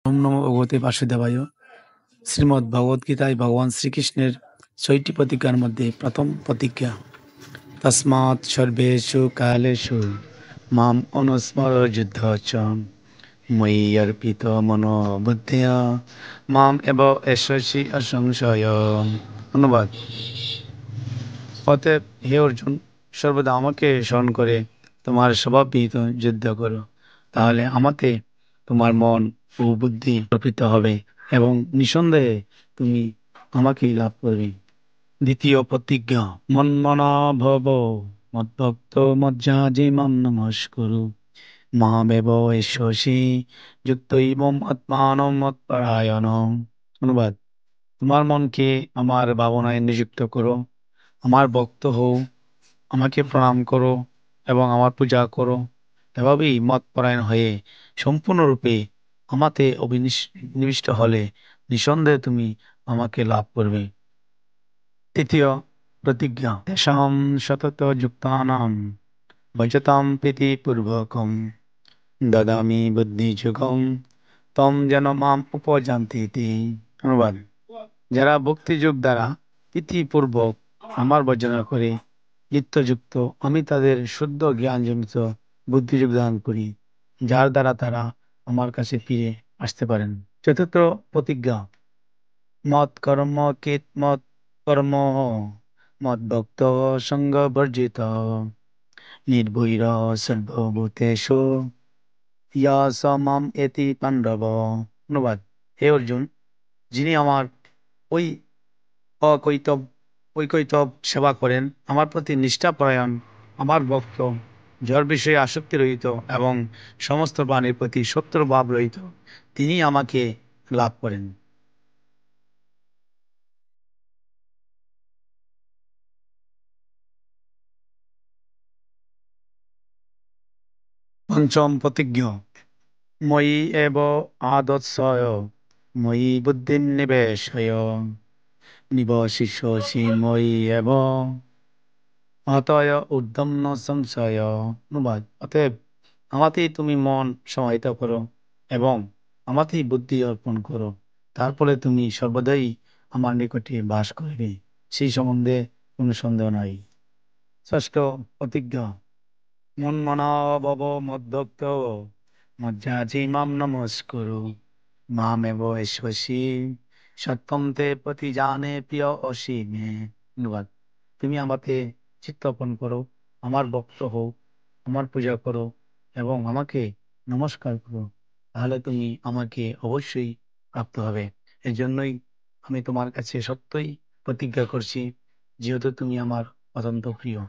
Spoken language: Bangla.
ওম নমো ভগবতে বাসুদেবায়। শ্রীমদ্ ভগবদ্গীতায় ভগবান শ্রীকৃষ্ণের ৬টি প্রতিজ্ঞার মধ্যে প্রথম প্রতিজ্ঞা, তস্মাৎ সর্বেষু কালেষু মাম অনুস্মর যুদ্ধ চ ময়ি অর্পিত মনো বুদ্ধিয়া মাম এব এষসি অসংশয়। অনুবাদ: অতএব হে অর্জুন, সর্বদা আমাকে স্মরণ করে তোমার স্বভাববিহিত যুদ্ধ করো, তাহলে আমাতে তোমার মন ও বুদ্ধি অর্পিত হবে এবং নিঃসন্দেহে তুমি আমাকেই লাভ করবে। দ্বিতীয় প্রতিজ্ঞা, মন্মনা ভব মদ্ভক্ত মজ্জাজি মাম নমস্কুরু মামেব এষসি যুক্তৈবম আত্মানম মৎপরায়ণম। অনুবাদ: তোমার মনকে আমার ভাবনায় নিযুক্ত করো, আমার ভক্ত হও, আমাকে প্রণাম করো এবং আমার পূজা করো। এভাবেই মতপরায়ণ হয়ে সম্পূর্ণরূপে আমাতে অভিনিবিষ্ট হলে নিঃসন্দেহে তুমি আমাকে লাভ করবে। তৃতীয় প্রতিজ্ঞা, তেষাং সতত যুক্তানাং ভজতাম প্রীতিপূর্বকং দদামি বুদ্ধিযোগং তম যেন মাম উপযান্তি ইতি। অনুবাদ: যারা ভক্তিযোগ দ্বারা প্রীতিপূর্বক আমার ভজনা করে নিত্যযুক্ত, আমি তাদের শুদ্ধ জ্ঞানজনিত বুদ্ধিযোগ দান করি, যার দ্বারা তারা আমার কাছে ফিরে আসতে পারেন। চতুর্থ প্রতিজ্ঞা, মত কর্ম কিত মত কর্ম মত ভক্ত সঙ্গ বর্জিত নির্ভৈর সর্বভূতেষু ইয়া স মাম এতি পাণ্ডব। অনুবাদ: হে অর্জুন, যিনি আমার ওই অকৈতব ঐকৈতব সেবা করেন, আমার প্রতি নিষ্ঠাপরায়ণ, আমার ভক্ত, জড় বিষয়ে আসক্তি রহিত এবং সমস্ত প্রাণীর প্রতি শত্রু ভাব রহিত, তিনি আমাকে লাভ করেন। পঞ্চম প্রতিজ্ঞা, ময়ি এব আদৎসয় ময়ি বুদ্ধিম নিবেশয় নিবশিষ্যসি ময়ি এব অতয় ঊর্ধ্বম ন সংশয়। অনুবাদ: অতএব আমাতেই তুমি মন সমাহিত করো এবং আমাতেই বুদ্ধি অর্পণ করো, তারপরে তুমি সর্বদাই আমার নিকটে বাস করবে, সেই সম্বন্ধে কোনো সন্দেহ নাই। ষষ্ঠ প্রতিজ্ঞা, মন্মনা ভব মদ্ভক্ত মজ্জাজি মাম নমস্কুরু মামেব এষসি সত্যম তে প্রতিজানে প্রিয় অসি মে। অনুবাদ: তুমি আমাকে চিত্ত অর্পণ করো, আমার ভক্ত হও, আমার পূজা করো এবং আমাকে নমস্কার করো, তাহলে তুমি আমাকে অবশ্যই প্রাপ্ত হবে। এর জন্যই আমি তোমার কাছে সত্যই প্রতিজ্ঞা করছি, যেহেতু তুমি আমার অত্যন্ত প্রিয়।